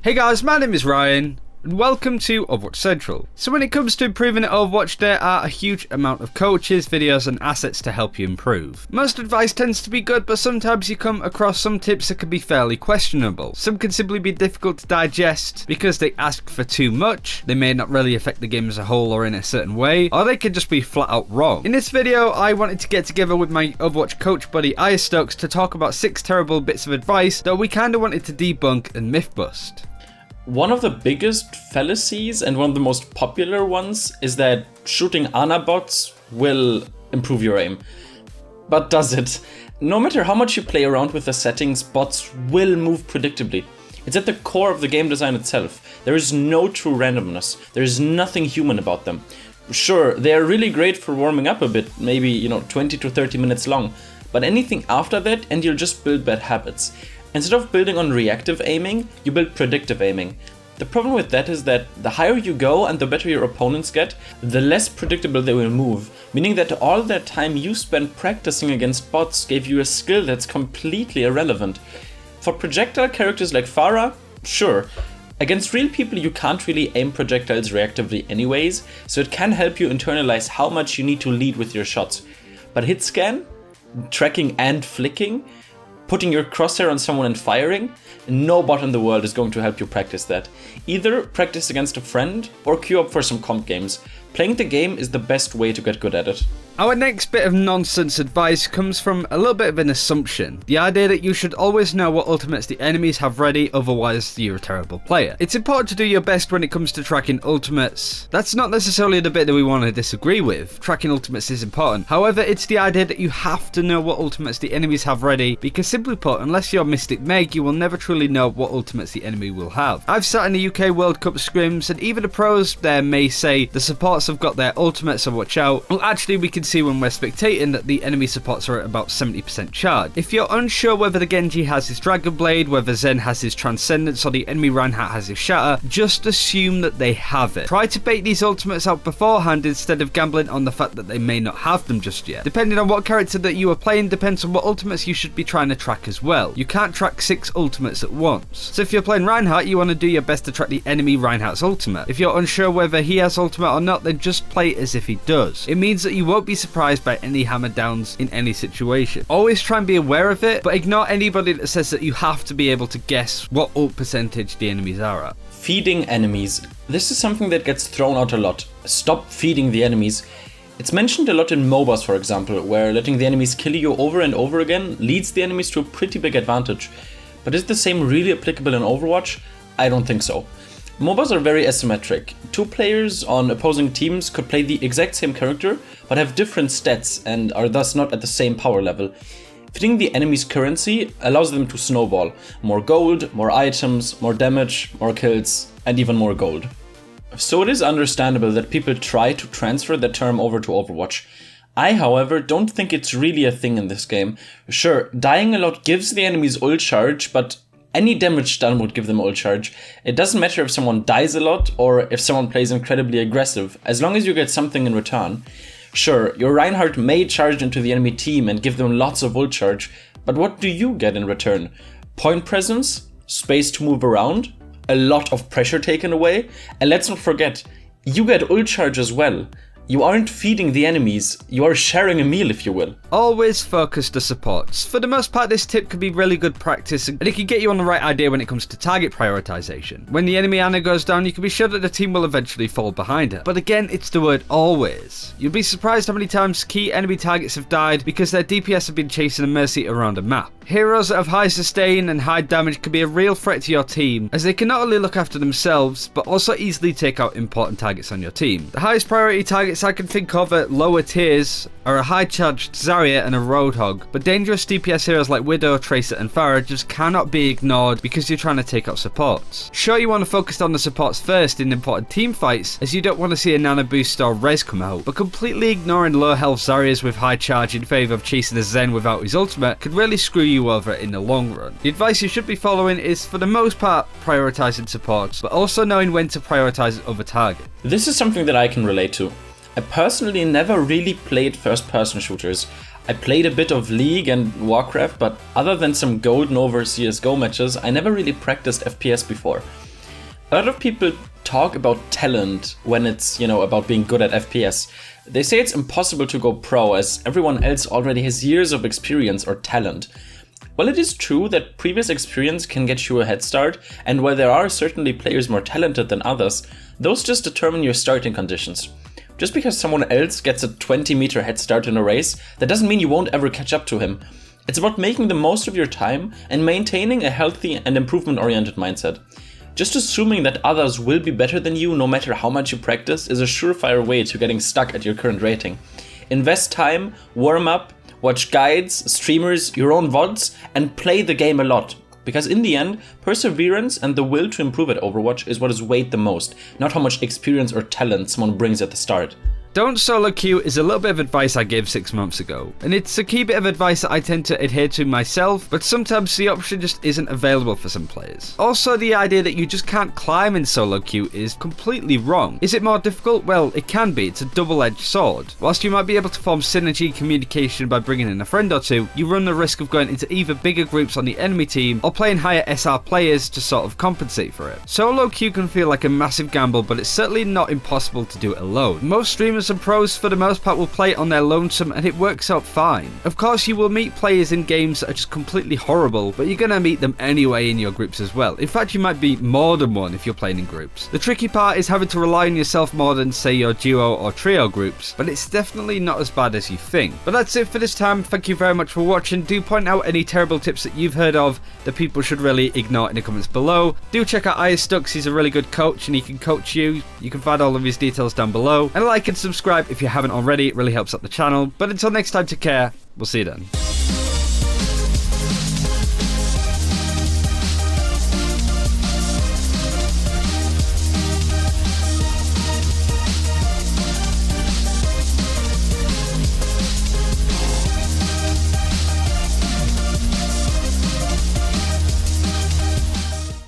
Hey guys, my name is Ryan, and welcome to Overwatch Central. So when it comes to improving at Overwatch, there are a huge amount of coaches, videos and assets to help you improve. Most advice tends to be good, but sometimes you come across some tips that can be fairly questionable. Some can simply be difficult to digest because they ask for too much, they may not really affect the game as a whole or in a certain way, or they can just be flat out wrong. In this video, I wanted to get together with my Overwatch coach buddy Stokes to talk about 6 terrible bits of advice that we kinda wanted to debunk and myth bust. One of the biggest fallacies and one of the most popular ones is that shooting Ana bots will improve your aim. But does it? No matter how much you play around with the settings, bots will move predictably. It's at the core of the game design itself. There is no true randomness. There is nothing human about them. Sure, they are really great for warming up a bit, maybe 20 to 30 minutes long, but anything after that and you'll just build bad habits. Instead of building on reactive aiming, you build predictive aiming. The problem with that is that the higher you go and the better your opponents get, the less predictable they will move, meaning that all that time you spent practicing against bots gave you a skill that's completely irrelevant. For projectile characters like Pharah, sure. Against real people you can't really aim projectiles reactively anyways, so it can help you internalize how much you need to lead with your shots. But hit scan, tracking and flicking, putting your crosshair on someone and firing, no bot in the world is going to help you practice that. Either practice against a friend or queue up for some comp games. Playing the game is the best way to get good at it. Our next bit of nonsense advice comes from a little bit of an assumption. The idea that you should always know what ultimates the enemies have ready, otherwise you're a terrible player. It's important to do your best when it comes to tracking ultimates. That's not necessarily the bit that we want to disagree with. Tracking ultimates is important. However, it's the idea that you have to know what ultimates the enemies have ready, because simply put, unless you're Mystic Meg, you will never truly know what ultimates the enemy will have. I've sat in the UK World Cup scrims, and even the pros there may say the supports have got their ultimates, so watch out. Well, actually we can see when we're spectating that the enemy supports are at about 70% charge. If you're unsure whether the Genji has his Dragon Blade, whether Zen has his Transcendence, or the enemy Reinhardt has his Shatter, just assume that they have it. Try to bait these ultimates out beforehand instead of gambling on the fact that they may not have them just yet. Depending on what character that you are playing depends on what ultimates you should be trying to track as well. You can't track 6 ultimates at once. So if you're playing Reinhardt, you want to do your best to track the enemy Reinhardt's ultimate. If you're unsure whether he has ultimate or not, then just play as if he does. It means that you won't be surprised by any hammer downs in any situation. Always try and be aware of it, but ignore anybody that says that you have to be able to guess what ult percentage the enemies are at. Feeding enemies. This is something that gets thrown out a lot. Stop feeding the enemies. It's mentioned a lot in MOBAs, for example, where letting the enemies kill you over and over again leads the enemies to a pretty big advantage. But is the same really applicable in Overwatch? I don't think so. MOBAs are very asymmetric. 2 players on opposing teams could play the exact same character, but have different stats and are thus not at the same power level. Feeding the enemy's currency allows them to snowball. More gold, more items, more damage, more kills, and even more gold. So it is understandable that people try to transfer the term over to Overwatch. I, however, don't think it's really a thing in this game. Sure, dying a lot gives the enemies ult charge, but any damage done would give them ult charge. It doesn't matter if someone dies a lot or if someone plays incredibly aggressive, as long as you get something in return. Sure, your Reinhardt may charge into the enemy team and give them lots of ult charge, but what do you get in return? Point presence? Space to move around? A lot of pressure taken away? And let's not forget, you get ult charge as well. You aren't feeding the enemies, you are sharing a meal, if you will. Always focus the supports. For the most part, this tip can be really good practice and it can get you on the right idea when it comes to target prioritization. When the enemy Ana goes down, you can be sure that the team will eventually fall behind her. But again, it's the word always. You'll be surprised how many times key enemy targets have died because their DPS have been chasing a Mercy around a map. Heroes that have high sustain and high damage can be a real threat to your team, as they can not only look after themselves, but also easily take out important targets on your team. The highest priority targets I can think of at lower tiers are a high charged Zarya and a Roadhog, but dangerous DPS heroes like Widow, Tracer and Pharah just cannot be ignored because you're trying to take out supports. Sure, you want to focus on the supports first in important team fights, as you don't want to see a nano boost or res come out, but completely ignoring low health Zaryas with high charge in favour of chasing a Zen without his ultimate could really screw you over in the long run. The advice you should be following is, for the most part, prioritising supports, but also knowing when to prioritise other targets. This is something that I can relate to. I personally never really played first-person shooters. I played a bit of League and Warcraft, but other than some golden over CSGO matches, I never really practiced FPS before. A lot of people talk about talent when it's, about being good at FPS. They say it's impossible to go pro as everyone else already has years of experience or talent. While it is true that previous experience can get you a head start, and while there are certainly players more talented than others, those just determine your starting conditions. Just because someone else gets a 20-meter head start in a race, that doesn't mean you won't ever catch up to him. It's about making the most of your time and maintaining a healthy and improvement-oriented mindset. Just assuming that others will be better than you no matter how much you practice is a surefire way to getting stuck at your current rating. Invest time, warm up, watch guides, streamers, your own VODs, and play the game a lot. Because in the end, perseverance and the will to improve at Overwatch is what is weighed the most, not how much experience or talent someone brings at the start. Don't solo queue is a little bit of advice I gave 6 months ago, and it's a key bit of advice that I tend to adhere to myself, but sometimes the option just isn't available for some players. Also, the idea that you just can't climb in solo queue is completely wrong. Is it more difficult? Well, it can be. It's a double-edged sword. Whilst you might be able to form synergy communication by bringing in a friend or two, you run the risk of going into either bigger groups on the enemy team or playing higher SR players to sort of compensate for it. Solo queue can feel like a massive gamble, but it's certainly not impossible to do it alone. Most streamers and pros for the most part will play it on their lonesome and it works out fine. Of course you will meet players in games that are just completely horrible, but you're gonna meet them anyway in your groups as well. In fact, you might be more than one if you're playing in groups. The tricky part is having to rely on yourself more than say your duo or trio groups, but it's definitely not as bad as you think. But that's it for this time. Thank you very much for watching. Do point out any terrible tips that you've heard of that people should really ignore in the comments below. Do check out Stux, he's a really good coach and he can coach you. You can find all of his details down below. And like and subscribe if you haven't already, it really helps out the channel. But until next time, take care, we'll see you then.